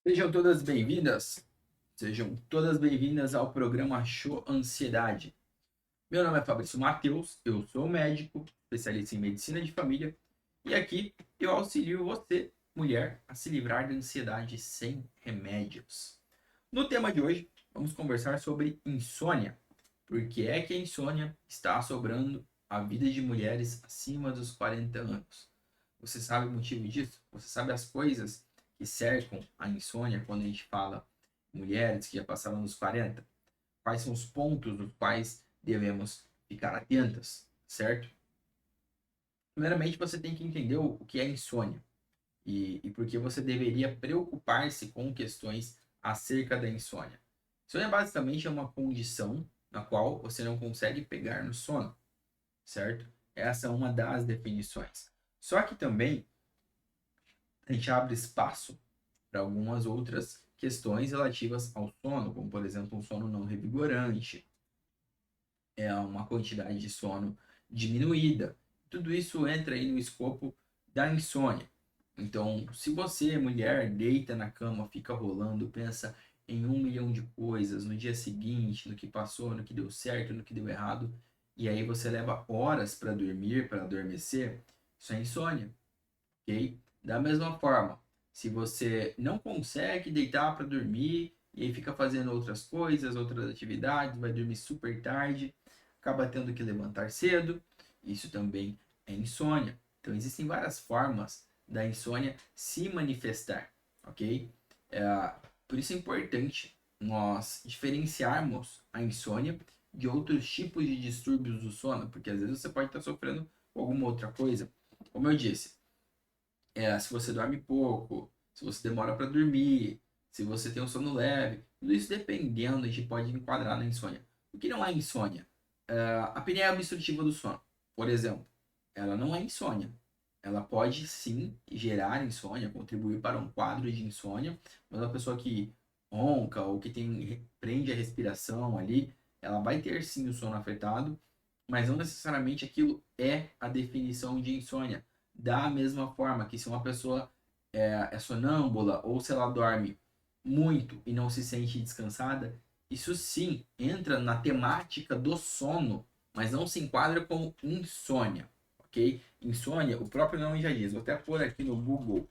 Sejam todas bem-vindas, sejam todas bem-vindas ao programa Show Ansiedade. Meu nome é Fabrício Matheus, eu sou médico, especialista em medicina de família, e aqui eu auxilio você, mulher, a se livrar da ansiedade sem remédios. No tema de hoje, vamos conversar sobre insônia. Por que é que a insônia está assobrando a vida de mulheres acima dos 40 anos? Você sabe o motivo disso? Você sabe as coisas que cercam a insônia quando a gente fala mulheres que já passaram dos 40? Quais são os pontos dos quais devemos ficar atentas, certo? Primeiramente, você tem que entender o que é insônia e por que você deveria preocupar-se com questões acerca da insônia. Insônia basicamente é uma condição na qual você não consegue pegar no sono, certo? Essa é uma das definições. Só que também a gente abre espaço para algumas outras questões relativas ao sono, como por exemplo um sono não revigorante, uma quantidade de sono diminuída. Tudo isso entra aí no escopo da insônia. Então, se você, mulher, deita na cama, fica rolando, pensa em 1 milhão de coisas no dia seguinte, no que passou, no que deu certo, no que deu errado, e aí você leva horas para dormir, para adormecer, isso é insônia, ok? Da mesma forma, se você não consegue deitar para dormir e aí fica fazendo outras coisas, outras atividades, vai dormir super tarde, acaba tendo que levantar cedo, isso também é insônia. Então, existem várias formas da insônia se manifestar, ok? Por isso é importante nós diferenciarmos a insônia de outros tipos de distúrbios do sono, porque às vezes você pode estar sofrendo com alguma outra coisa. Como eu disse, se você dorme pouco, se você demora para dormir, se você tem um sono leve, tudo isso dependendo, a gente pode enquadrar na insônia. O que não é insônia? A apneia obstrutiva do sono, por exemplo, ela não é insônia. Ela pode sim gerar insônia, contribuir para um quadro de insônia, mas a pessoa que ronca ou que prende a respiração ali, ela vai ter sim o sono afetado, mas não necessariamente aquilo é a definição de insônia. Da mesma forma que se uma pessoa é sonâmbula ou se ela dorme muito e não se sente descansada, isso sim entra na temática do sono, mas não se enquadra como insônia, ok? Insônia, o próprio nome já diz, vou até pôr aqui no Google,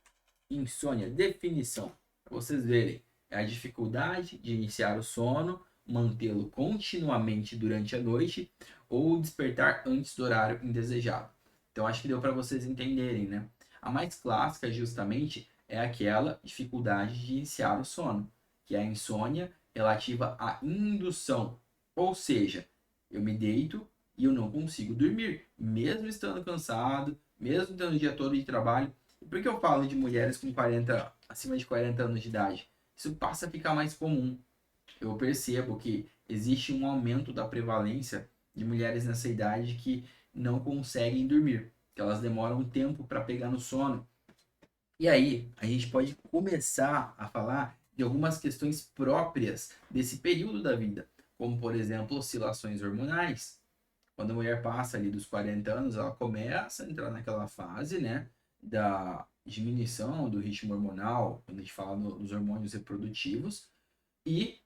insônia, definição, para vocês verem, é a dificuldade de iniciar o sono, mantê-lo continuamente durante a noite ou despertar antes do horário indesejado. Então acho que deu para vocês entenderem, né? A mais clássica justamente é aquela dificuldade de iniciar o sono, que é a insônia relativa à indução, ou seja, eu me deito e eu não consigo dormir, mesmo estando cansado, mesmo tendo o dia todo de trabalho. E por que eu falo de mulheres com 40, acima de 40 anos de idade? Isso passa a ficar mais comum. Eu percebo que existe um aumento da prevalência de mulheres nessa idade que não conseguem dormir, que elas demoram um tempo para pegar no sono. E aí, a gente pode começar a falar de algumas questões próprias desse período da vida, como por exemplo, oscilações hormonais. Quando a mulher passa ali dos 40 anos, ela começa a entrar naquela fase, né, da diminuição do ritmo hormonal, quando a gente fala dos hormônios reprodutivos, e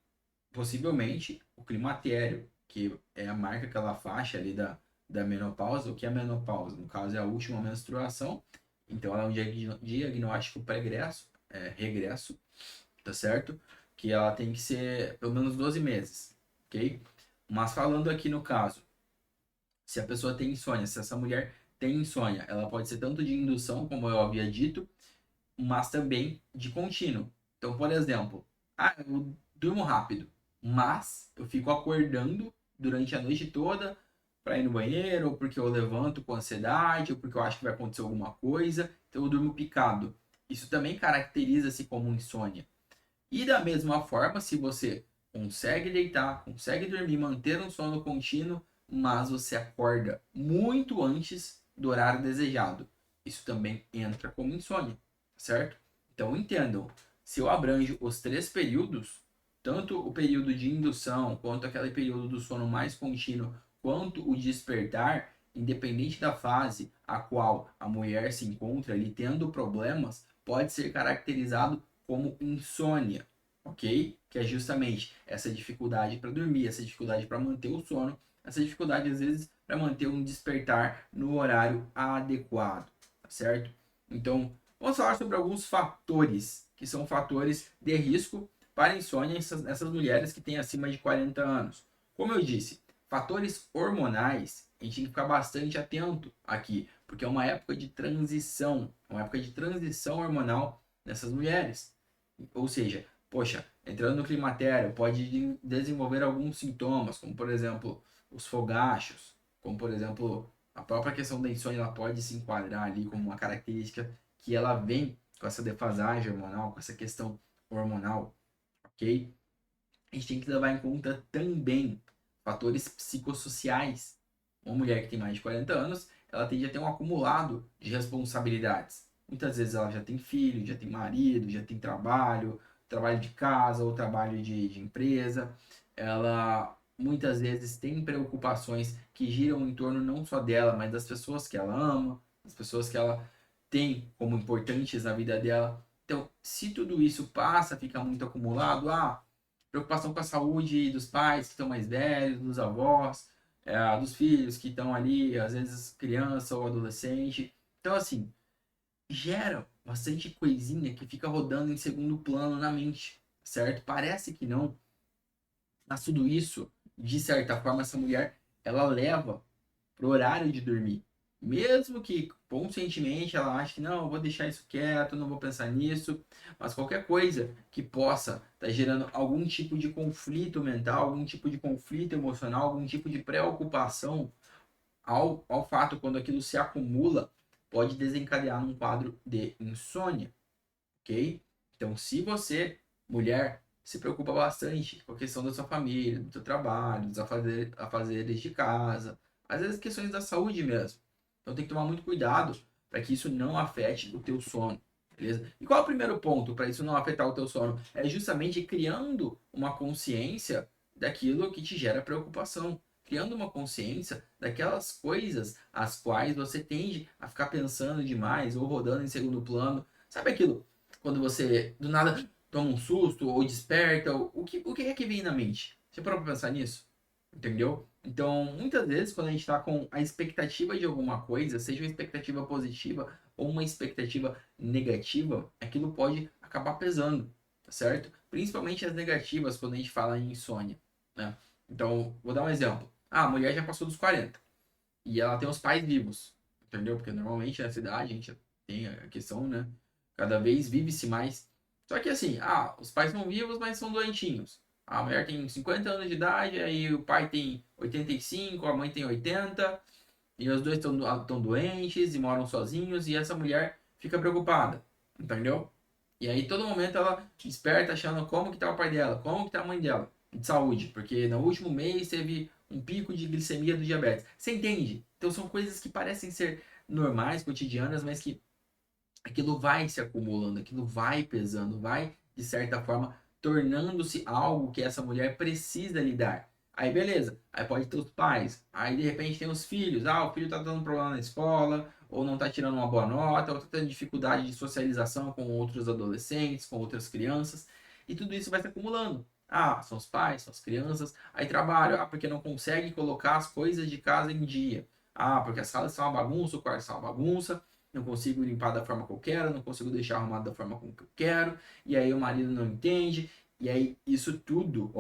possivelmente o climatério, que é a marca aquela faixa ali da menopausa. O que é a menopausa? No caso, é a última menstruação. Então, ela é um diagnóstico pregresso, regresso, tá certo? Que ela tem que ser pelo menos 12 meses, ok? Mas falando aqui no caso, se a pessoa tem insônia, se essa mulher tem insônia, ela pode ser tanto de indução, como eu havia dito, mas também de contínuo. Então, por exemplo, eu durmo rápido, mas eu fico acordando durante a noite toda para ir no banheiro, ou porque eu levanto com ansiedade, ou porque eu acho que vai acontecer alguma coisa, então eu durmo picado. Isso também caracteriza-se como insônia. E da mesma forma, se você consegue deitar, consegue dormir, manter um sono contínuo, mas você acorda muito antes do horário desejado, isso também entra como insônia, certo? Então entendam, se eu abranjo os três períodos, tanto o período de indução, quanto aquele período do sono mais contínuo, quanto o despertar, independente da fase a qual a mulher se encontra ali tendo problemas, pode ser caracterizado como insônia, ok? Que é justamente essa dificuldade para dormir, essa dificuldade para manter o sono, essa dificuldade às vezes para manter um despertar no horário adequado, tá certo? Então, vamos falar sobre alguns fatores que são fatores de risco para insônia nessas mulheres que têm acima de 40 anos. Como eu disse, fatores hormonais, a gente tem que ficar bastante atento aqui, porque é uma época de transição hormonal nessas mulheres. Ou seja, poxa, entrando no climatério, pode desenvolver alguns sintomas, como por exemplo, os fogachos, como por exemplo, a própria questão da insônia, ela pode se enquadrar ali como uma característica que ela vem com essa defasagem hormonal, com essa questão hormonal, ok? A gente tem que levar em conta também fatores psicossociais. Uma mulher que tem mais de 40 anos, ela tende a ter um acumulado de responsabilidades. Muitas vezes ela já tem filho, já tem marido, já tem trabalho, trabalho de casa ou trabalho de empresa. Ela muitas vezes tem preocupações que giram em torno não só dela, mas das pessoas que ela ama, das pessoas que ela tem como importantes na vida dela. Então, se tudo isso passa, fica muito acumulado, preocupação com a saúde dos pais que estão mais velhos, dos avós, dos filhos que estão ali, às vezes criança ou adolescente. Então, assim, gera bastante coisinha que fica rodando em segundo plano na mente, certo? Parece que não, mas tudo isso, de certa forma, essa mulher, ela leva pro horário de dormir. Mesmo que conscientemente ela ache que não, eu vou deixar isso quieto, não vou pensar nisso, mas qualquer coisa que possa estar gerando algum tipo de conflito mental, algum tipo de conflito emocional, algum tipo de preocupação ao fato quando aquilo se acumula, pode desencadear num quadro de insônia, ok? Então, se você, mulher, se preocupa bastante com a questão da sua família, do seu trabalho, dos afazeres de casa, às vezes questões da saúde mesmo. Então tem que tomar muito cuidado para que isso não afete o teu sono, beleza? E qual é o primeiro ponto para isso não afetar o teu sono? É justamente criando uma consciência daquilo que te gera preocupação, criando uma consciência daquelas coisas as quais você tende a ficar pensando demais ou rodando em segundo plano. Sabe aquilo? Quando você do nada toma um susto ou desperta, o que é que vem na mente? Você parou pra pensar nisso? Entendeu? Então, muitas vezes, quando a gente está com a expectativa de alguma coisa, seja uma expectativa positiva ou uma expectativa negativa, aquilo pode acabar pesando, tá certo? Principalmente as negativas, quando a gente fala em insônia, né? Então, vou dar um exemplo. A mulher já passou dos 40 e ela tem os pais vivos, entendeu? Porque normalmente na cidade a gente tem a questão, né? Cada vez vive-se mais. Só que assim, os pais são vivos, mas são doentinhos. A mulher tem 50 anos de idade, aí o pai tem 85, a mãe tem 80, e os dois estão doentes e moram sozinhos, e essa mulher fica preocupada, entendeu? E aí todo momento ela desperta achando como que tá o pai dela, como que tá a mãe dela, de saúde, porque no último mês teve um pico de glicemia do diabetes. Você entende? Então são coisas que parecem ser normais, cotidianas, mas que aquilo vai se acumulando, aquilo vai pesando, vai, de certa forma, tornando-se algo que essa mulher precisa lidar. Aí beleza, aí pode ter os pais, aí de repente tem os filhos, o filho tá dando problema na escola, ou não tá tirando uma boa nota, ou tá tendo dificuldade de socialização com outros adolescentes, com outras crianças, e tudo isso vai se acumulando. São os pais, são as crianças, aí trabalho, porque não consegue colocar as coisas de casa em dia. Porque a sala está uma bagunça, o quarto está uma bagunça, não consigo limpar da forma que eu quero, não consigo deixar arrumado da forma como que eu quero, e aí o marido não entende, e aí isso tudo,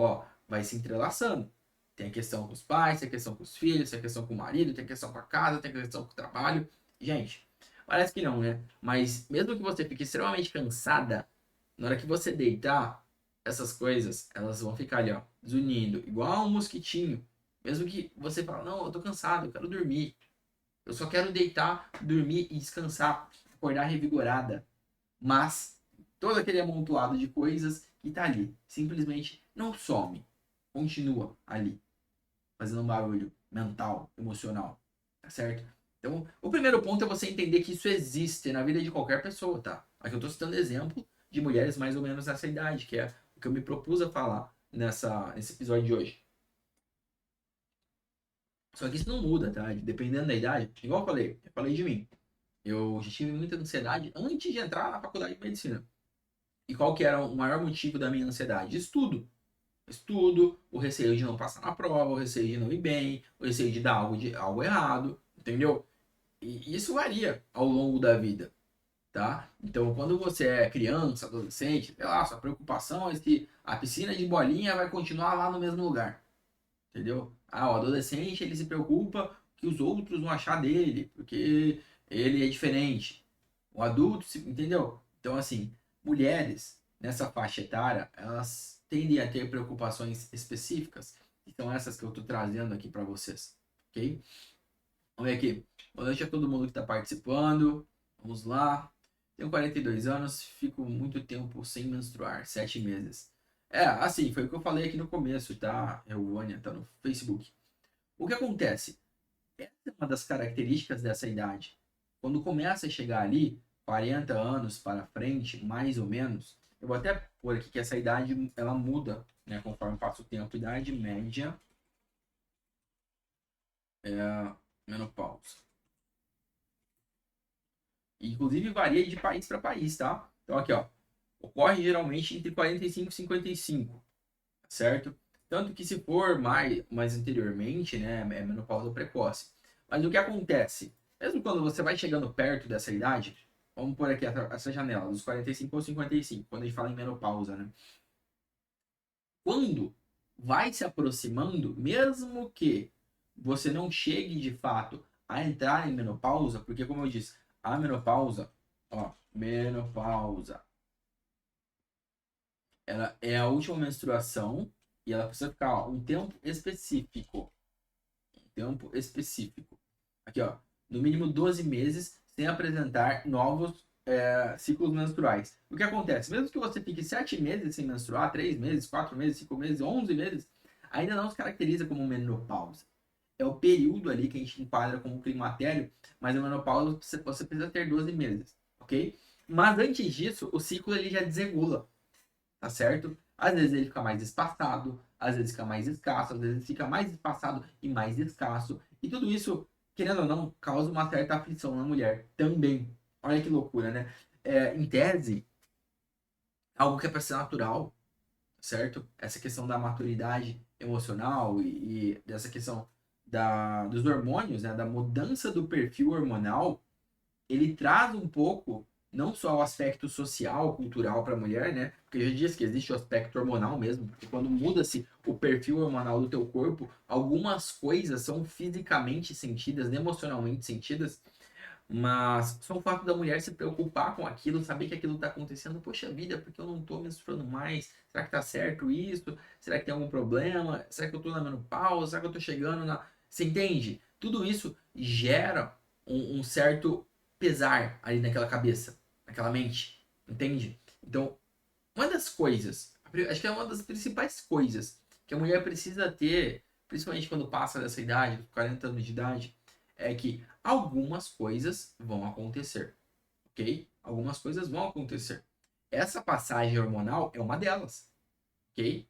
vai se entrelaçando. Tem a questão com os pais, tem a questão com os filhos, tem a questão com o marido, tem a questão com a casa, tem a questão com o trabalho. Gente, parece que não, né? Mas mesmo que você fique extremamente cansada, na hora que você deitar, essas coisas, elas vão ficar ali, zunindo, igual um mosquitinho. Mesmo que você fale, não, eu tô cansado, eu quero dormir. Eu só quero deitar, dormir e descansar, acordar revigorada. Mas todo aquele amontoado de coisas que tá ali, simplesmente não some. Continua ali, fazendo um barulho mental, emocional. Tá certo? Então, o primeiro ponto é você entender que isso existe na vida de qualquer pessoa, tá? Aqui eu tô citando exemplo de mulheres mais ou menos nessa idade, que é o que eu me propus a falar nesse episódio de hoje. Só que isso não muda, tá? Dependendo da idade, igual eu falei de mim. Eu já tive muita ansiedade antes de entrar na faculdade de medicina. E qual que era o maior motivo da minha ansiedade? Estudo, o receio de não passar na prova, o receio de não ir bem, o receio de dar algo errado, entendeu? E isso varia ao longo da vida, tá? Então, quando você é criança, adolescente, sei lá, sua preocupação é se a piscina de bolinha vai continuar lá no mesmo lugar, entendeu? Ah, o adolescente, ele se preocupa que os outros vão achar dele, porque ele é diferente. O adulto, entendeu? Então, assim, mulheres nessa faixa etária, elas tendem a ter preocupações específicas. Então, essas que eu estou trazendo aqui para vocês, ok? Vamos ver aqui. Boa noite a todo mundo que está participando. Vamos lá. Tenho 42 anos, fico muito tempo sem menstruar, 7 meses. É, assim, foi o que eu falei aqui no começo, tá? Euvânia, tá no Facebook. O que acontece? Essa é uma das características dessa idade. Quando começa a chegar ali, 40 anos para frente, mais ou menos, eu vou até pôr aqui que essa idade ela muda, né, conforme passa o tempo. Idade média é menopausa. Inclusive varia de país para país, tá? Então aqui, ó, ocorre geralmente entre 45 e 55, certo? Tanto que se for mais anteriormente, né, é menopausa precoce. Mas o que acontece? Mesmo quando você vai chegando perto dessa idade, vamos por aqui essa janela, dos 45 ou 55, quando a gente fala em menopausa, né? Quando vai se aproximando, mesmo que você não chegue de fato a entrar em menopausa, porque como eu disse, a menopausa, ó, menopausa, ela é a última menstruação e ela precisa ficar ó, um tempo específico. Um tempo específico. Aqui, ó, no mínimo 12 meses sem apresentar novos ciclos menstruais. O que acontece? Mesmo que você fique 7 meses sem menstruar, 3 meses, 4 meses, 5 meses, 11 meses, ainda não se caracteriza como menopausa. É o período ali que a gente enquadra como climatério, mas a menopausa você precisa ter 12 meses, ok? Mas antes disso, o ciclo ele já desregula, tá certo? Às vezes ele fica mais espaçado, às vezes fica mais escasso, às vezes fica mais espaçado e mais escasso. E tudo isso, querendo ou não, causa uma certa aflição na mulher também. Olha que loucura, né? Em tese, algo que é para ser natural, certo? Essa questão da maturidade emocional e dessa questão dos hormônios, né? Da mudança do perfil hormonal, ele traz um pouco, não só o aspecto social, cultural para a mulher, né? Porque já diz que existe o aspecto hormonal mesmo, porque quando muda-se o perfil hormonal do teu corpo, algumas coisas são fisicamente sentidas, emocionalmente sentidas, mas só o fato da mulher se preocupar com aquilo, saber que aquilo está acontecendo, poxa vida, porque eu não estou menstruando mais? Será que tá certo isso? Será que tem algum problema? Será que eu estou na menopausa? Será que eu estou chegando na... Você entende? Tudo isso gera um certo pesar ali naquela cabeça, naquela mente, entende? Então, uma das coisas, acho que é uma das principais coisas que a mulher precisa ter, principalmente quando passa dessa idade, 40 anos de idade, é que algumas coisas vão acontecer, ok? Algumas coisas vão acontecer. Essa passagem hormonal é uma delas, ok?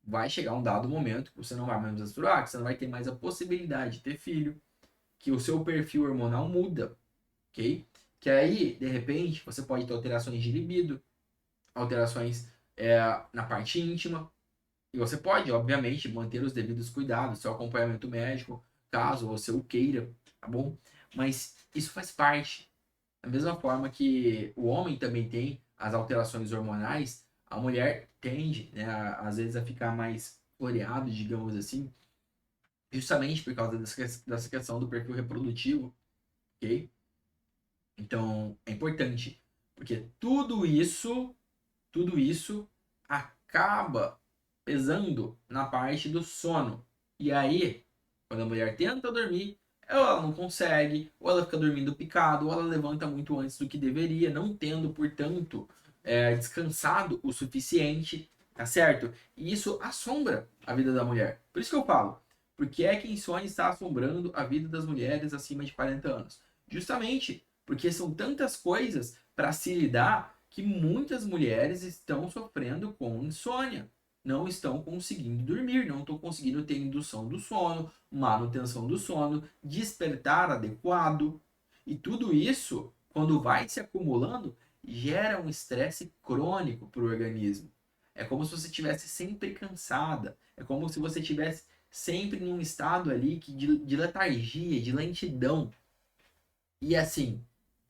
Vai chegar um dado momento que você não vai mais menstruar, que você não vai ter mais a possibilidade de ter filho, que o seu perfil hormonal muda, ok? Que aí, de repente, você pode ter alterações de libido, alterações na parte íntima, e você pode, obviamente, manter os devidos cuidados, seu acompanhamento médico, caso você o queira, tá bom? Mas isso faz parte. Da mesma forma que o homem também tem as alterações hormonais, a mulher tende, né, às vezes, a ficar mais floreado, digamos assim, justamente por causa dessa questão do perfil reprodutivo, ok? Então, é importante, porque tudo isso acaba pesando na parte do sono. E aí, quando a mulher tenta dormir, ela não consegue, ou ela fica dormindo picado, ou ela levanta muito antes do que deveria, não tendo, portanto, descansado o suficiente, tá certo? E isso assombra a vida da mulher. Por isso que eu falo, por que é que a insônia está assombrando a vida das mulheres acima de 40 anos? Justamente porque são tantas coisas para se lidar que muitas mulheres estão sofrendo com insônia. Não estão conseguindo dormir, não estão conseguindo ter indução do sono, manutenção do sono, despertar adequado. E tudo isso, quando vai se acumulando, gera um estresse crônico para o organismo. É como se você estivesse sempre cansada. É como se você estivesse sempre num estado ali de letargia, de lentidão. E assim,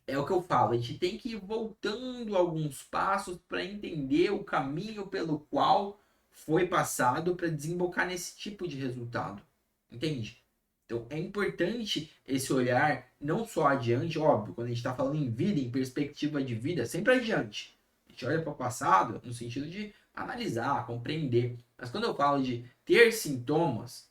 é o que eu falo, a gente tem que ir voltando alguns passos para entender o caminho pelo qual foi passado para desembocar nesse tipo de resultado. Entende? Então é importante esse olhar não só adiante, óbvio, quando a gente está falando em vida, em perspectiva de vida, sempre adiante. A gente olha para o passado no sentido de analisar, compreender. Mas quando eu falo de ter sintomas,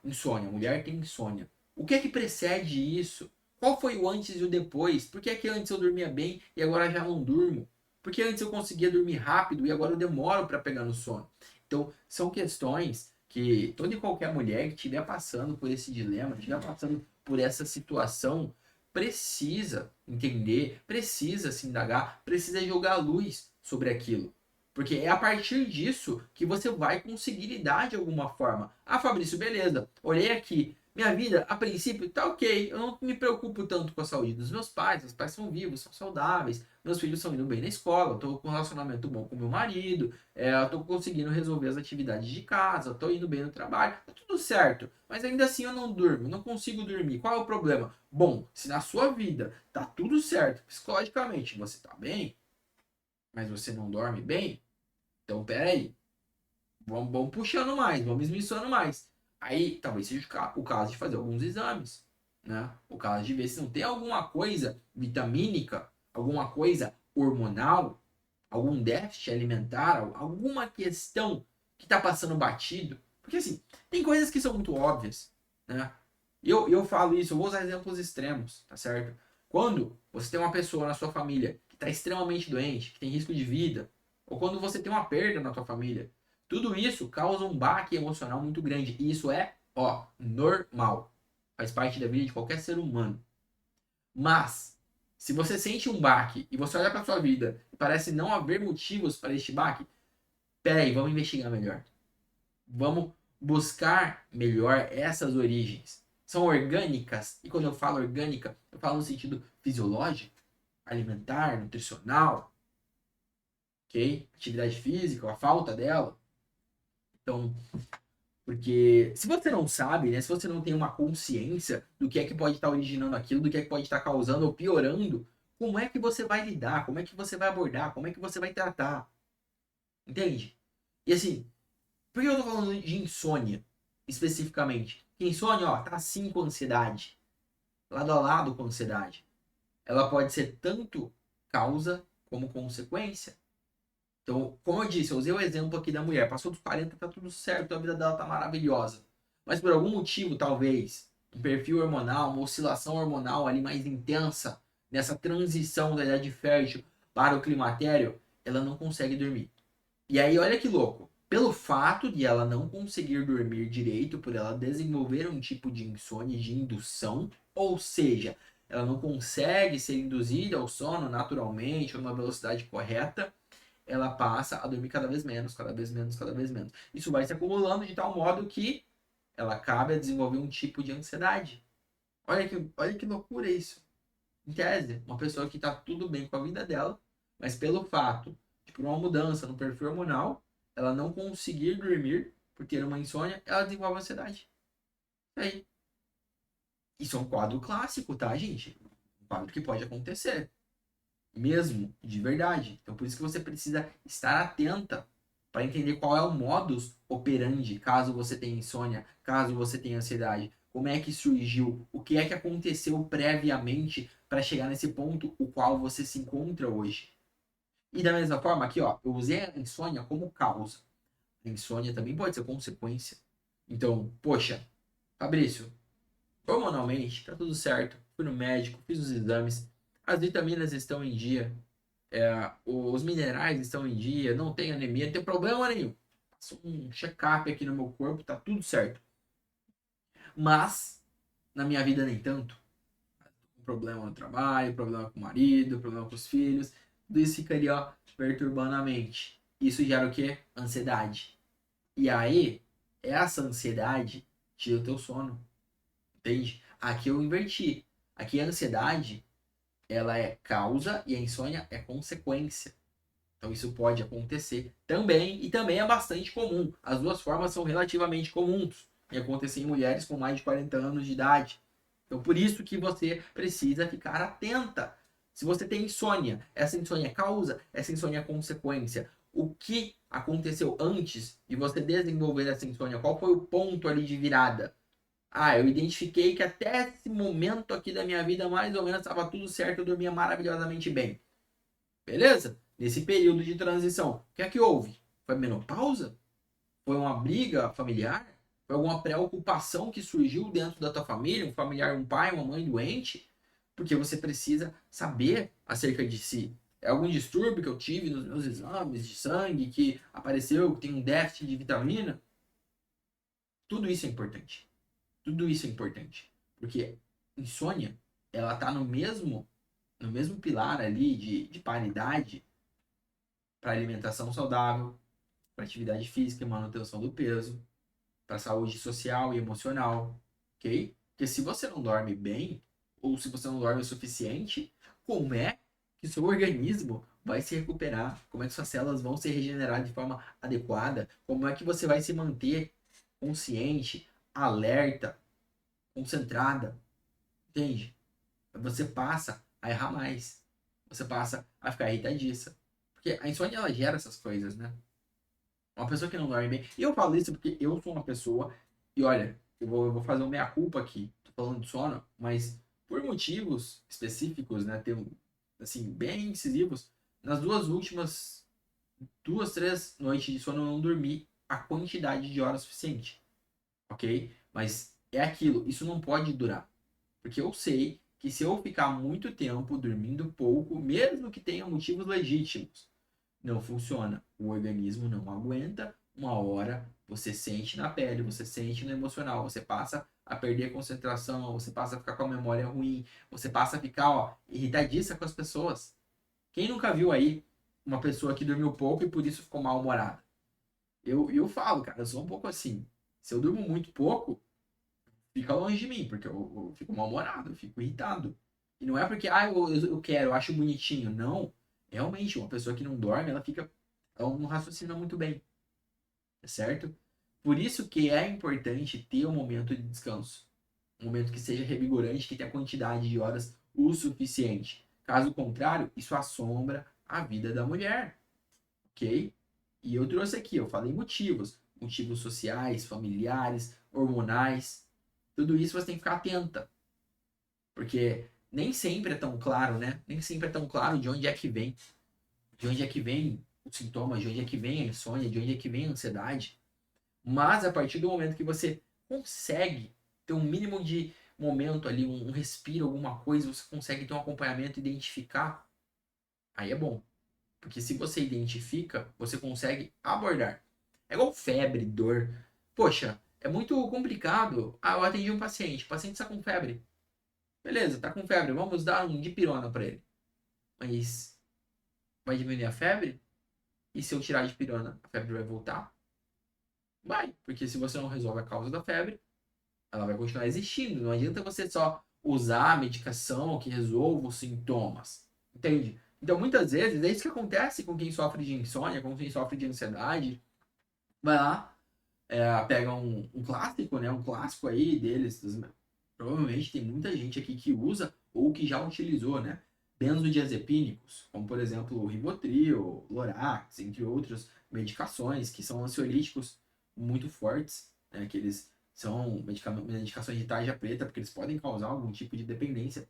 insônia, a mulher tem insônia. O que é que precede isso? Qual foi o antes e o depois? Por que é que antes eu dormia bem e agora já não durmo? Por que antes eu conseguia dormir rápido e agora eu demoro para pegar no sono? Então, são questões que toda e qualquer mulher que estiver passando por esse dilema, estiver passando por essa situação, precisa entender, precisa se indagar, precisa jogar luz sobre aquilo. Porque é a partir disso que você vai conseguir lidar de alguma forma. Fabrício, beleza. Olhei aqui. Minha vida, a princípio, tá ok. Eu não me preocupo tanto com a saúde dos meus pais. Meus pais são vivos, são saudáveis. Meus filhos estão indo bem na escola. Eu tô com um relacionamento bom com meu marido. Eu tô conseguindo resolver as atividades de casa. Eu tô indo bem no trabalho. Tá tudo certo. Mas ainda assim eu não durmo. Não consigo dormir. Qual é o problema? Bom, se na sua vida tá tudo certo, psicologicamente você tá bem, mas você não dorme bem, então peraí. Vamos puxando mais, vamos esmiuçando mais. Aí talvez seja o caso de fazer alguns exames, né? O caso de ver se não tem alguma coisa vitamínica, alguma coisa hormonal, algum déficit alimentar, alguma questão que está passando batido. Porque assim, tem coisas que são muito óbvias, né? Eu falo isso, eu vou usar exemplos extremos, tá certo? Quando você tem uma pessoa na sua família que está extremamente doente, que tem risco de vida, ou quando você tem uma perda na sua família, tudo isso causa um baque emocional muito grande. E isso é, normal. Faz parte da vida de qualquer ser humano. Mas, se você sente um baque e você olha para sua vida e parece não haver motivos para este baque, peraí, vamos investigar melhor. Vamos buscar melhor essas origens. São orgânicas, e quando eu falo orgânica, eu falo no sentido fisiológico, alimentar, nutricional, ok? Atividade física, a falta dela. Então, porque se você não sabe, né, se você não tem uma consciência do que é que pode estar originando aquilo, do que é que pode estar causando ou piorando, como é que você vai lidar? Como é que você vai abordar? Como é que você vai tratar? Entende? E assim, por que eu tô falando de insônia especificamente? Porque insônia, tá assim com ansiedade, lado a lado com ansiedade. Ela pode ser tanto causa como consequência. Então, como eu disse, eu usei o exemplo aqui da mulher. Passou dos 40, tá tudo certo, a vida dela tá maravilhosa. Mas por algum motivo, talvez, um perfil hormonal, uma oscilação hormonal ali mais intensa, nessa transição da idade fértil para o climatério, ela não consegue dormir. E aí, olha que louco. Pelo fato de ela não conseguir dormir direito, por ela desenvolver um tipo de insônia de indução, ou seja, ela não consegue ser induzida ao sono naturalmente ou numa velocidade correta, ela passa a dormir cada vez menos, cada vez menos, cada vez menos. Isso vai se acumulando de tal modo que ela acaba a desenvolver um tipo de ansiedade. Olha que loucura isso. Em tese, uma pessoa que está tudo bem com a vida dela, mas pelo fato de por uma mudança no perfil hormonal, ela não conseguir dormir por ter uma insônia, ela desenvolve ansiedade. E aí, isso é um quadro clássico, tá, gente? Um quadro que pode acontecer mesmo, de verdade. Então, por isso que você precisa estar atenta para entender qual é o modus operandi, caso você tenha insônia, caso você tenha ansiedade. Como é que surgiu? O que é que aconteceu previamente para chegar nesse ponto o qual você se encontra hoje? E da mesma forma, aqui, eu usei a insônia como causa. A insônia também pode ser consequência. Então, poxa, Fabrício, hormonalmente tá tudo certo. Fui no médico, fiz os exames, as vitaminas estão em dia, os minerais estão em dia, não tem anemia, não tem problema nenhum. Faço um check-up aqui no meu corpo, tá tudo certo. Mas, na minha vida, nem tanto. Problema no trabalho, problema com o marido, problema com os filhos. Tudo isso fica ali, perturbando a mente. Isso gera o quê? Ansiedade. E aí, essa ansiedade tira o teu sono. Entende? Aqui eu inverti. Aqui a ansiedade ela é causa e a insônia é consequência. Então isso pode acontecer também, e também é bastante comum. As duas formas são relativamente comuns e acontecem em mulheres com mais de 40 anos de idade. Então por isso que você precisa ficar atenta. Se você tem insônia, essa insônia é causa, essa insônia é consequência. O que aconteceu antes de você desenvolver essa insônia? Qual foi o ponto ali de virada? Ah, eu identifiquei que até esse momento aqui da minha vida, mais ou menos, estava tudo certo, eu dormia maravilhosamente bem. Beleza? Nesse período de transição, o que é que houve? Foi menopausa? Foi uma briga familiar? Foi alguma preocupação que surgiu dentro da tua família? Um familiar, um pai, uma mãe doente? Porque você precisa saber acerca de si. É algum distúrbio que eu tive nos meus exames de sangue, que apareceu, que tem um déficit de vitamina? Tudo isso é importante. Tudo isso é importante. Porque insônia, ela tá no mesmo pilar ali de paridade para alimentação saudável, para atividade física e manutenção do peso, para saúde social e emocional, ok? Porque se você não dorme bem, ou se você não dorme o suficiente, como é que seu organismo vai se recuperar? Como é que suas células vão se regenerar de forma adequada? Como é que você vai se manter consciente, alerta, concentrada? Entende? Você passa a errar mais. Você passa a ficar irritadiça. Porque a insônia, ela gera essas coisas, né? Uma pessoa que não dorme bem. E eu falo isso porque eu sou uma pessoa. E olha, eu vou fazer uma meia-culpa aqui. Tô falando de sono, mas por motivos específicos, né? Assim, bem incisivos. Nas duas últimas, 2, 3 noites de sono, eu não dormi a quantidade de horas suficiente. Ok? Mas é aquilo. Isso não pode durar. Porque eu sei que se eu ficar muito tempo dormindo pouco, mesmo que tenha motivos legítimos, não funciona. O organismo não aguenta. Uma hora você sente na pele, você sente no emocional, você passa a perder a concentração, você passa a ficar com a memória ruim, você passa a ficar, ó, irritadiça com as pessoas. Quem nunca viu aí uma pessoa que dormiu pouco e por isso ficou mal-humorada? Eu falo, cara, eu sou um pouco assim. Se eu durmo muito pouco, fica longe de mim, porque eu fico mal-humorado, eu fico irritado. E não é porque, eu quero, eu acho bonitinho. Não. Realmente, uma pessoa que não dorme, ela não raciocina muito bem, tá certo? Por isso que é importante ter um momento de descanso. Um momento que seja revigorante, que tenha quantidade de horas o suficiente. Caso contrário, isso assombra a vida da mulher, ok? E eu trouxe aqui, eu falei motivos. Motivos sociais, familiares, hormonais. Tudo isso você tem que ficar atenta. Porque nem sempre é tão claro, né? Nem sempre é tão claro de onde é que vem. De onde é que vem os sintomas, de onde é que vem a insônia, de onde é que vem a ansiedade. Mas a partir do momento que você consegue ter um mínimo de momento ali, um respiro, alguma coisa, você consegue ter um acompanhamento, identificar, aí é bom. Porque se você identifica, você consegue abordar. É igual febre, dor. Poxa, é muito complicado. Ah, eu atendi um paciente, o paciente está com febre. Beleza, tá com febre, vamos dar um dipirona para ele. Mas vai diminuir a febre? E se eu tirar a dipirona, a febre vai voltar? Vai, porque se você não resolve a causa da febre, ela vai continuar existindo. Não adianta você só usar a medicação que resolva os sintomas. Entende? Então, muitas vezes, é isso que acontece com quem sofre de insônia, com quem sofre de ansiedade. Vai lá, pega um clássico, né? Um clássico aí deles. Provavelmente tem muita gente aqui que usa ou que já utilizou, né? Benzodiazepínicos, como por exemplo o Rivotril, Lorax, entre outras medicações que são ansiolíticos muito fortes, né? Que eles são medicações de tarja preta, porque eles podem causar algum tipo de dependência.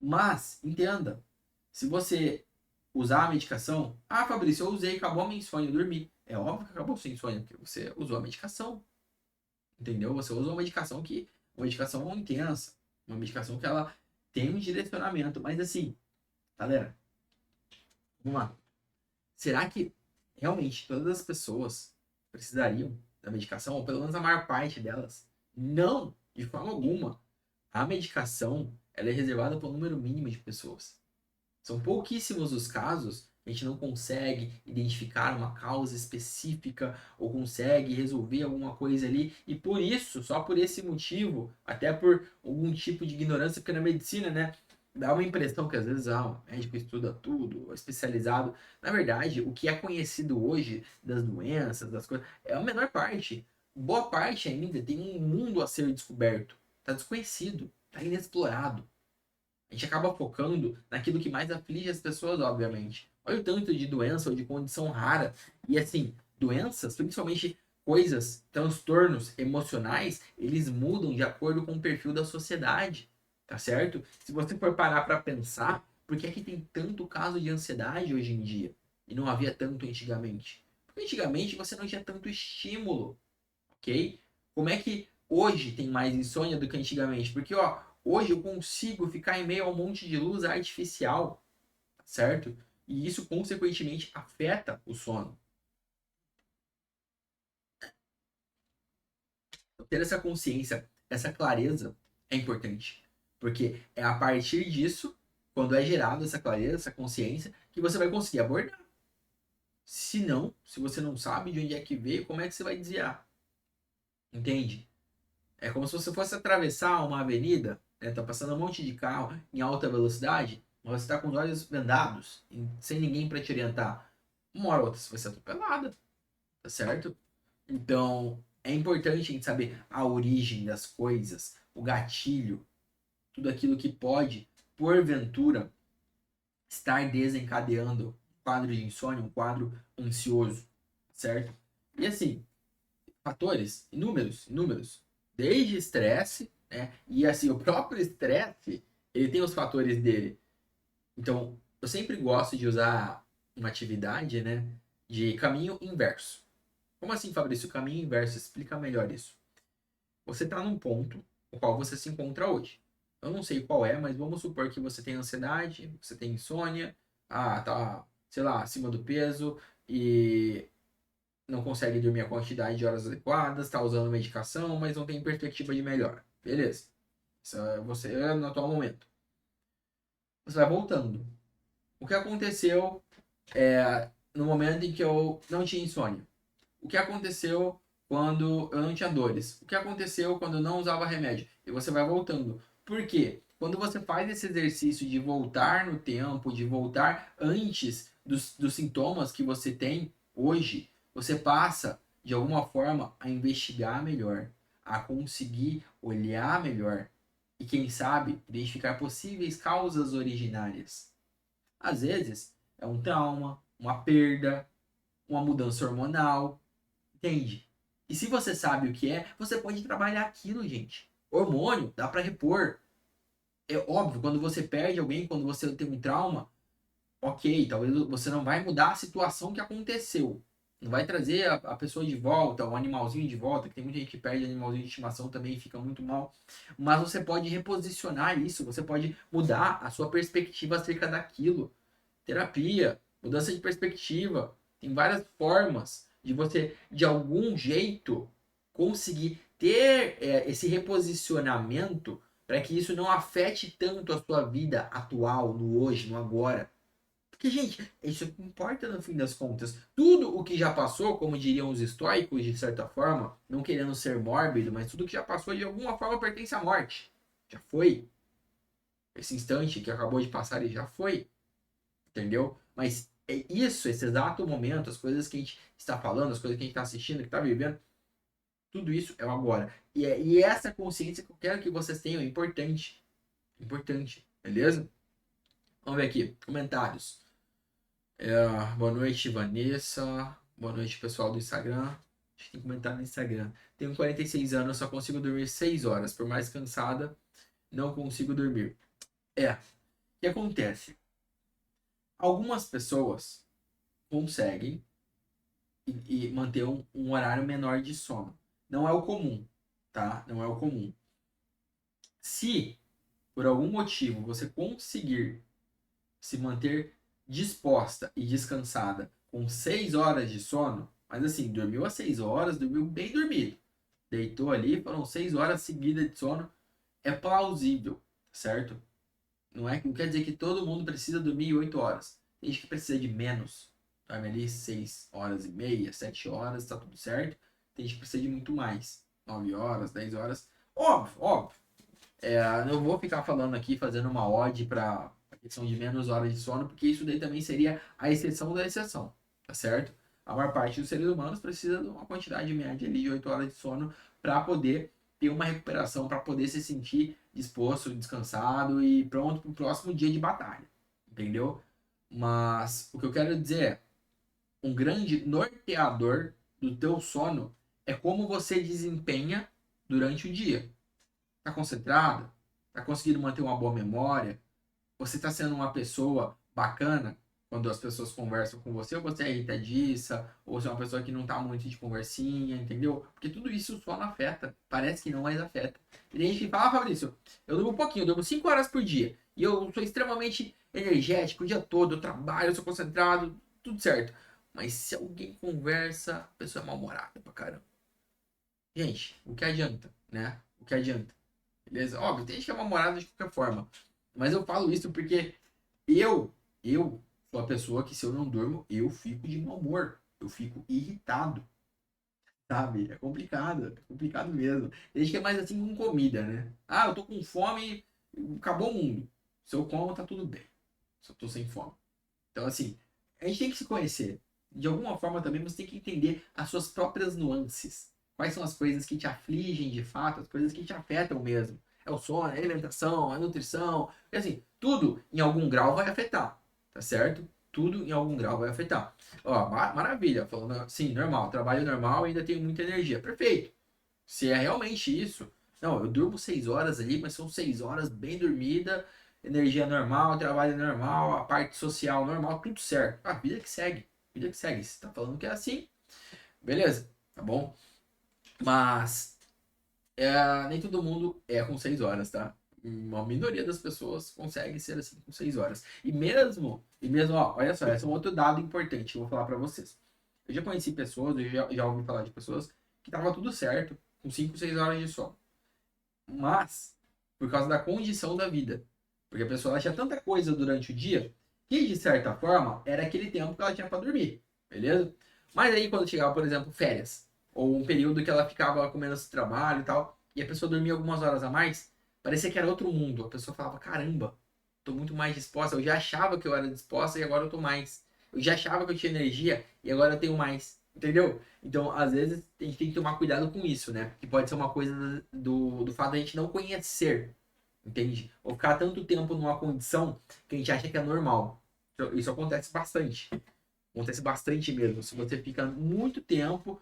Mas, entenda, se você usar a medicação, Fabrício, eu usei, acabou a minha insônia, eu dormi. É óbvio que acabou a sua insônia, porque você usou a medicação. Entendeu? Você usa uma medicação intensa, uma medicação que ela tem um direcionamento, mas assim, galera, vamos lá. Será que realmente todas as pessoas precisariam da medicação, ou pelo menos a maior parte delas? Não, de forma alguma. A medicação, ela é reservada para um número mínimo de pessoas. São pouquíssimos os casos que a gente não consegue identificar uma causa específica ou consegue resolver alguma coisa ali. E por isso, só por esse motivo, até por algum tipo de ignorância, porque na medicina, né? dá uma impressão que às vezes o médico estuda tudo, é especializado. Na verdade, o que é conhecido hoje das doenças, das coisas, é a menor parte. Boa parte ainda tem um mundo a ser descoberto. Está desconhecido, está inexplorado. A gente acaba focando naquilo que mais aflige as pessoas, obviamente. Olha o tanto de doença ou de condição rara. E assim, doenças, principalmente coisas, transtornos emocionais, eles mudam de acordo com o perfil da sociedade. Tá certo? Se você for parar para pensar, por que é que tem tanto caso de ansiedade hoje em dia? E não havia tanto antigamente? Porque antigamente você não tinha tanto estímulo, ok? Como é que hoje tem mais insônia do que antigamente? Porque, ó, hoje eu consigo ficar em meio a um monte de luz artificial, certo? E isso, consequentemente, afeta o sono. Então, ter essa consciência, essa clareza é importante. Porque é a partir disso, quando é gerada essa clareza, essa consciência, que você vai conseguir abordar. Se não, se você não sabe de onde é que veio, como é que você vai desviar? Entende? É como se você fosse atravessar uma avenida, né? Tá passando um monte de carro em alta velocidade, mas você tá com os olhos vendados, sem ninguém para te orientar. Uma hora ou outra você vai ser atropelada, tá certo? Então, é importante a gente saber a origem das coisas, o gatilho, tudo aquilo que pode, porventura, estar desencadeando um quadro de insônia, um quadro ansioso, certo? E assim, fatores inúmeros, inúmeros. Desde estresse, né? E assim, o próprio estresse, ele tem os fatores dele. Então, eu sempre gosto de usar uma atividade, né? De caminho inverso. Como assim, Fabrício? Caminho inverso, explica melhor isso. Você está num ponto no qual você se encontra hoje. Eu não sei qual é, mas vamos supor que você tem ansiedade, você tem insônia, tá, sei lá, acima do peso e não consegue dormir a quantidade de horas adequadas, está usando medicação, mas não tem perspectiva de melhora. Beleza. Isso é você no atual momento. Você vai voltando. O que aconteceu no momento em que eu não tinha insônia? O que aconteceu quando eu não tinha dores? O que aconteceu quando eu não usava remédio? E você vai voltando. Por quê? Quando você faz esse exercício de voltar no tempo, de voltar antes dos sintomas que você tem hoje, você passa, de alguma forma, a investigar melhor, a conseguir olhar melhor e, quem sabe, identificar possíveis causas originárias. Às vezes, é um trauma, uma perda, uma mudança hormonal. Entende? E se você sabe o que é, você pode trabalhar aquilo, gente. Hormônio dá para repor. É óbvio, quando você perde alguém, quando você tem um trauma, ok, talvez você não vai mudar a situação que aconteceu. Não vai trazer a pessoa de volta, o animalzinho de volta, que tem muita gente que perde animalzinho de estimação também e fica muito mal. Mas você pode reposicionar isso, você pode mudar a sua perspectiva acerca daquilo. Terapia, mudança de perspectiva. Tem várias formas de você, de algum jeito, conseguir ter esse reposicionamento para que isso não afete tanto a sua vida atual, no hoje, no agora. Porque, gente, isso que importa no fim das contas. Tudo o que já passou, como diriam os estoicos, de certa forma, não querendo ser mórbido, mas tudo que já passou de alguma forma pertence à morte. Já foi. Esse instante que acabou de passar, ele já foi. Entendeu? Mas é isso, esse exato momento, as coisas que a gente está falando, as coisas que a gente está assistindo, que está vivendo, tudo isso é o agora. E essa consciência que eu quero que vocês tenham é importante. Importante, beleza? Vamos ver aqui, comentários. Boa noite, Vanessa. Boa noite, pessoal do Instagram. Acho que tem comentário no Instagram. Tenho 46 anos, só consigo dormir 6 horas. Por mais cansada, não consigo dormir. O que acontece? Algumas pessoas conseguem e manter um horário menor de sono. Não é o comum, tá? Não é o comum. Se por algum motivo você conseguir se manter disposta e descansada com 6 horas de sono, mas assim, dormiu às 6 horas, dormiu bem dormido. Deitou ali, foram 6 horas seguidas de sono, é plausível, certo? Não quer dizer que todo mundo precisa dormir 8 horas. Tem gente que precisa de menos. Dorme ali 6 horas e meia, 7 horas, tá tudo certo. Tem gente que precisa de muito mais. 9 horas, 10 horas. Óbvio, óbvio. Não vou ficar falando aqui, fazendo uma ode para a questão de menos horas de sono, porque isso daí também seria a exceção da exceção, tá certo? A maior parte dos seres humanos precisa de uma quantidade média ali de 8 horas de sono para poder ter uma recuperação, para poder se sentir disposto, descansado e pronto para o próximo dia de batalha, entendeu? Mas o que eu quero dizer é, um grande norteador do teu sono é como você desempenha durante o dia. Tá concentrado? Tá conseguindo manter uma boa memória? Você tá sendo uma pessoa bacana quando as pessoas conversam com você? Ou você é irritadiça? Ou você é uma pessoa que não tá muito de conversinha, entendeu? Porque tudo isso só não afeta. Parece que não, mas afeta. E tem gente que fala, Fabrício, eu durmo um pouquinho, eu durmo 5 horas por dia. E eu sou extremamente energético o dia todo, eu trabalho, eu sou concentrado, tudo certo. Mas se alguém conversa, a pessoa é mal-humorada pra caramba. Gente, o que adianta, né? O que adianta? Beleza? Óbvio, tem gente que é mal-humorada de qualquer forma. Mas eu falo isso porque eu sou a pessoa que se eu não durmo, eu fico de mau humor. Eu fico irritado, sabe? É complicado mesmo. Tem gente que é mais assim com comida, né? Ah, eu tô com fome, acabou o mundo. Se eu como, tá tudo bem. Se eu tô sem fome. Então, assim, a gente tem que se conhecer. De alguma forma também você tem que entender as suas próprias nuances. Quais são as coisas que te afligem de fato, as coisas que te afetam mesmo. É o sono, é a alimentação, a nutrição. E assim, tudo em algum grau vai afetar, tá certo? Tudo em algum grau vai afetar. Ó, maravilha, falando assim, normal, trabalho normal e ainda tenho muita energia. Perfeito. Se é realmente isso, não, eu durmo 6 horas ali, mas são 6 horas bem dormida, energia normal, trabalho normal, a parte social normal, tudo certo. A vida que segue, vida que segue. Se tá falando que é assim, beleza, tá bom? Mas nem todo mundo é com 6 horas, tá? Uma minoria das pessoas consegue ser assim com 6 horas. E mesmo, ó, olha só, esse é um outro dado importante que eu vou falar pra vocês. Eu já conheci pessoas, eu já ouvi falar de pessoas que tava tudo certo com 5, 6 horas de sono. Mas, por causa da condição da vida. Porque a pessoa ela tinha tanta coisa durante o dia que, de certa forma, era aquele tempo que ela tinha para dormir. Beleza? Mas aí, quando chegava, por exemplo, férias, ou um período que ela ficava com menos trabalho e tal, e a pessoa dormia algumas horas a mais, parecia que era outro mundo. A pessoa falava: caramba, tô muito mais disposta. Eu já achava que eu era disposta e agora eu tô mais. Eu já achava que eu tinha energia e agora eu tenho mais. Entendeu? Então, às vezes, a gente tem que tomar cuidado com isso, né? Que pode ser uma coisa do fato da gente não conhecer, entende? Ou ficar tanto tempo numa condição que a gente acha que é normal. Isso acontece bastante. Acontece bastante mesmo. Se você fica muito tempo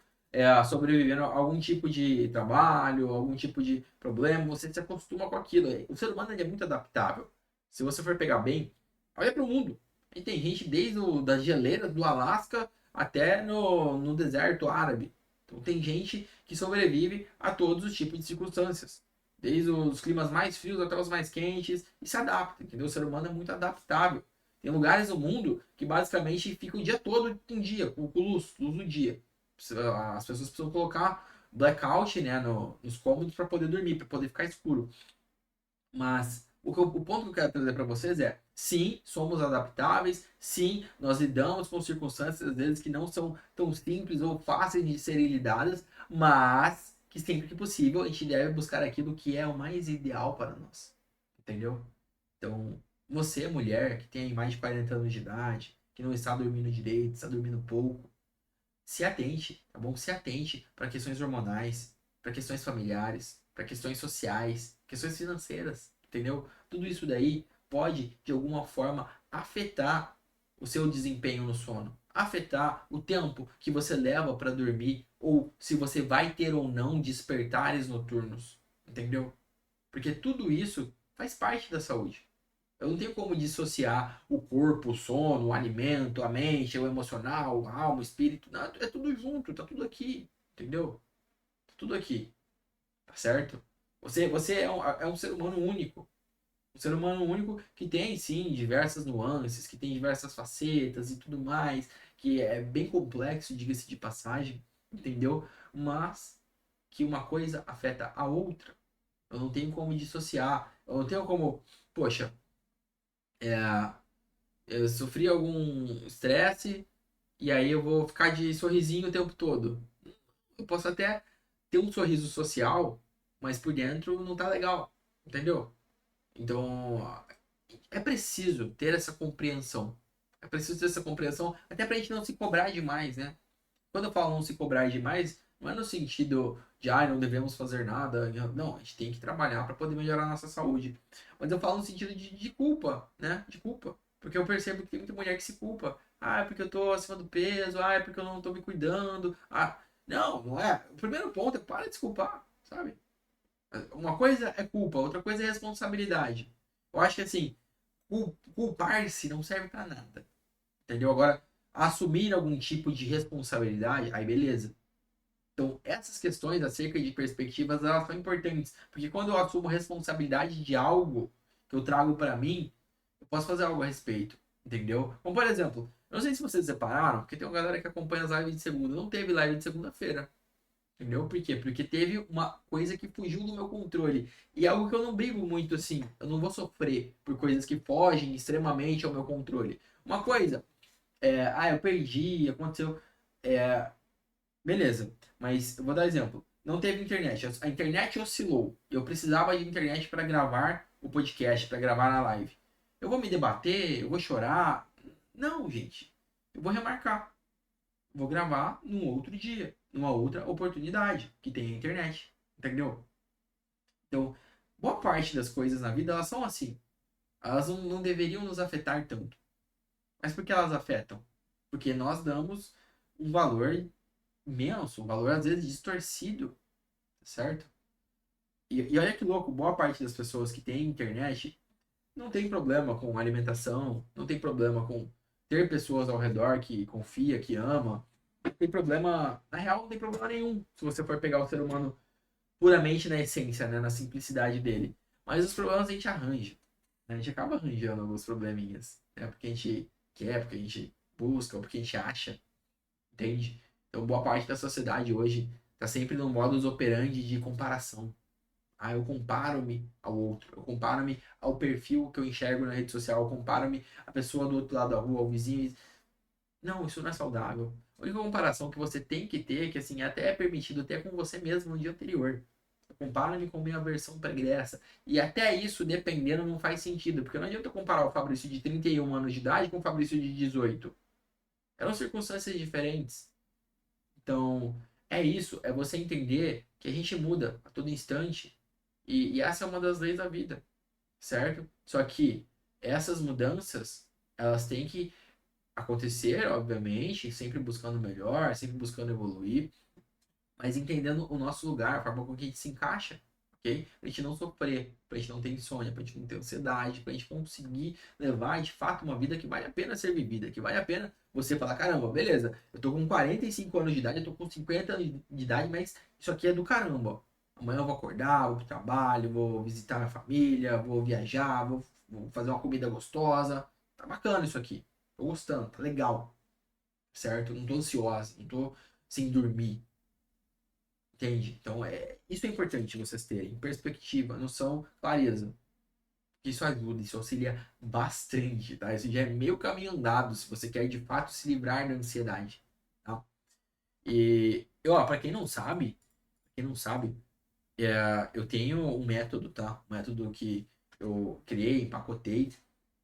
sobrevivendo a algum tipo de trabalho, algum tipo de problema, você se acostuma com aquilo. O ser humano ele é muito adaptável. Se você for pegar bem, olha para o mundo. E tem gente desde das geleiras do Alasca até no deserto árabe. Então tem gente que sobrevive a todos os tipos de circunstâncias. Desde os climas mais frios até os mais quentes e se adapta, entendeu? O ser humano é muito adaptável. Tem lugares no mundo que basicamente fica o dia todo em dia, com luz do dia. As pessoas precisam colocar blackout, né, nos cômodos para poder dormir, para poder ficar escuro. Mas o ponto que eu quero trazer para vocês é: sim, somos adaptáveis, sim, nós lidamos com circunstâncias às vezes que não são tão simples ou fáceis de serem lidadas, mas que sempre que possível a gente deve buscar aquilo que é o mais ideal para nós. Entendeu? Então, você, mulher, que tem mais de 40 anos de idade, que não está dormindo direito, está dormindo pouco, se atente, tá bom? Se atente para questões hormonais, para questões familiares, para questões sociais, questões financeiras, entendeu? Tudo isso daí pode, de alguma forma, afetar o seu desempenho no sono, afetar o tempo que você leva para dormir, ou se você vai ter ou não despertares noturnos, entendeu? Porque tudo isso faz parte da saúde. Eu não tenho como dissociar o corpo, o sono, o alimento, a mente, o emocional, a alma, o espírito. Não, é tudo junto, tá tudo aqui, entendeu? Tá tudo aqui, tá certo? Você é um ser humano único. Um ser humano único que tem, sim, diversas nuances, que tem diversas facetas e tudo mais, que é bem complexo, diga-se de passagem, entendeu? Mas que uma coisa afeta a outra. Eu não tenho como dissociar. Eu não tenho como, poxa, é, eu sofri algum estresse e aí eu vou ficar de sorrisinho o tempo todo. Eu posso até ter um sorriso social, mas por dentro não tá legal. Entendeu? Então, é preciso ter essa compreensão. É preciso ter essa compreensão até pra gente não se cobrar demais, né? Quando eu falo não se cobrar demais, não é no sentido de, não devemos fazer nada. Não, a gente tem que trabalhar para poder melhorar a nossa saúde. Mas eu falo no sentido de culpa, né? De culpa. Porque eu percebo que tem muita mulher que se culpa. É porque eu tô acima do peso. É porque eu não tô me cuidando. Não, não é. O primeiro ponto é para de se culpar, sabe? Uma coisa é culpa, outra coisa é responsabilidade. Eu acho que assim, culpar-se não serve para nada. Entendeu? Agora, assumir algum tipo de responsabilidade, aí beleza. Então, essas questões acerca de perspectivas, elas são importantes. Porque quando eu assumo responsabilidade de algo que eu trago para mim, eu posso fazer algo a respeito. Entendeu? Como, por exemplo, eu não sei se vocês separaram, porque tem uma galera que acompanha as lives de segunda. Não teve live de segunda-feira. Entendeu? Por quê? Porque teve uma coisa que fugiu do meu controle. E é algo que eu não brigo muito assim. Eu não vou sofrer por coisas que fogem extremamente ao meu controle. Uma coisa eu perdi, aconteceu. É, beleza, mas eu vou dar exemplo. Não teve internet, a internet oscilou. Eu precisava de internet para gravar o podcast, para gravar a live. Eu vou me debater, eu vou chorar. Não, gente. Eu vou remarcar. Vou gravar num outro dia, numa outra oportunidade que tem a internet. Entendeu? Então, boa parte das coisas na vida elas são assim. Elas não deveriam nos afetar tanto. Mas por que elas afetam? Porque nós damos um valor imenso, um valor às vezes distorcido, certo? E olha que louco, boa parte das pessoas que têm internet não tem problema com alimentação, não tem problema com ter pessoas ao redor que confia, que ama. Não tem problema, na real, não tem problema nenhum se você for pegar o ser humano puramente na essência, né, na simplicidade dele. Mas os problemas a gente arranja, né? A gente acaba arranjando alguns probleminhas, né? Porque a gente quer, porque a gente busca, ou porque a gente acha. Entende? Então, boa parte da sociedade hoje está sempre no modus operandi de comparação. Eu comparo-me ao outro, eu comparo-me ao perfil que eu enxergo na rede social, eu comparo-me à pessoa do outro lado da rua, ao vizinho. Não, isso não é saudável. A única comparação que você tem que ter, que assim, até é permitido até com você mesmo no dia anterior. Eu comparo-me com a minha versão pregressa. E até isso, dependendo, não faz sentido. Porque não adianta eu comparar o Fabrício de 31 anos de idade com o Fabrício de 18. Eram circunstâncias diferentes. Então, é isso, é você entender que a gente muda a todo instante e essa é uma das leis da vida, certo? Só que essas mudanças, elas têm que acontecer, obviamente, sempre buscando melhor, sempre buscando evoluir, mas entendendo o nosso lugar, a forma com que a gente se encaixa, ok? Pra gente não sofrer, pra gente não ter insônia, pra gente não ter ansiedade, pra gente conseguir levar de fato uma vida que vale a pena ser vivida, que vale a pena você falar, caramba, beleza, eu tô com 45 anos de idade, eu tô com 50 anos de idade, mas isso aqui é do caramba. Amanhã eu vou acordar, vou pro trabalho, vou visitar minha família, vou viajar, vou fazer uma comida gostosa. Tá bacana isso aqui. Tô gostando, tá legal, certo? Não tô ansiosa, não tô sem dormir. Entende? Então, isso é importante vocês terem. Perspectiva, noção, clareza. Isso ajuda, isso auxilia bastante, tá? Isso já é meio caminho andado se você quer de fato se livrar da ansiedade, tá? Pra quem não sabe, eu tenho um método, tá? Um método que eu criei, empacotei,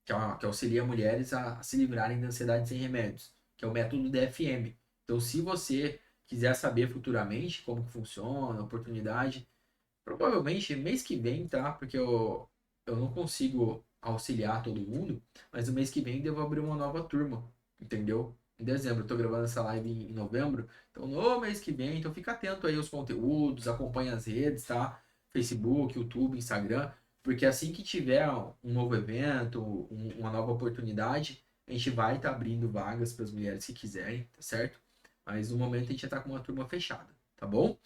que auxilia mulheres a se livrarem da ansiedade sem remédios, que é o método DFM. Então, se você quiser saber futuramente como que funciona, a oportunidade, provavelmente mês que vem, tá? Porque eu não consigo auxiliar todo mundo, mas no mês que vem devo abrir uma nova turma, entendeu? Em dezembro, eu tô gravando essa live em novembro, então no mês que vem, então fica atento aí aos conteúdos, acompanha as redes, tá? Facebook, YouTube, Instagram, porque assim que tiver um novo evento, uma nova oportunidade, a gente vai estar abrindo vagas para as mulheres que quiserem, tá certo? Mas no momento a gente já tá com uma turma fechada, tá bom?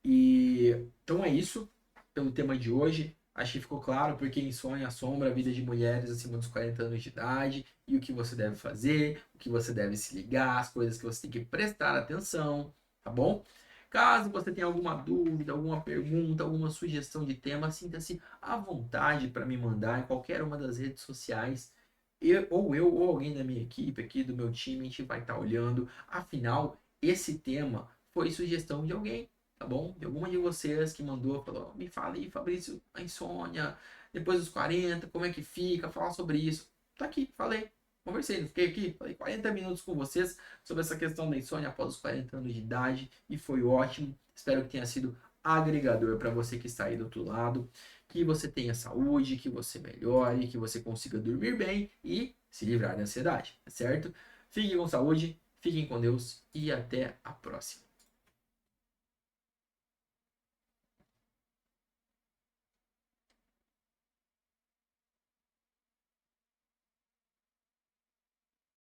Então é isso pelo tema de hoje. Acho que ficou claro porque insônia assombra a vida de mulheres acima dos 40 anos de idade e o que você deve fazer, o que você deve se ligar, as coisas que você tem que prestar atenção, tá bom? Caso você tenha alguma dúvida, alguma pergunta, alguma sugestão de tema, sinta-se à vontade para me mandar em qualquer uma das redes sociais. Ou alguém da minha equipe aqui, do meu time, a gente vai estar olhando. Afinal, esse tema foi sugestão de alguém. tá bom? De alguma de vocês que mandou, falou, me fala aí, Fabrício, a insônia, depois dos 40, como é que fica? Fala sobre isso. Tá aqui, falei. Conversei, fiquei aqui, falei 40 minutos com vocês sobre essa questão da insônia após os 40 anos de idade e foi ótimo. Espero que tenha sido agregador para você que está aí do outro lado, que você tenha saúde, que você melhore, que você consiga dormir bem e se livrar da ansiedade, tá certo? Fiquem com saúde, fiquem com Deus e até a próxima.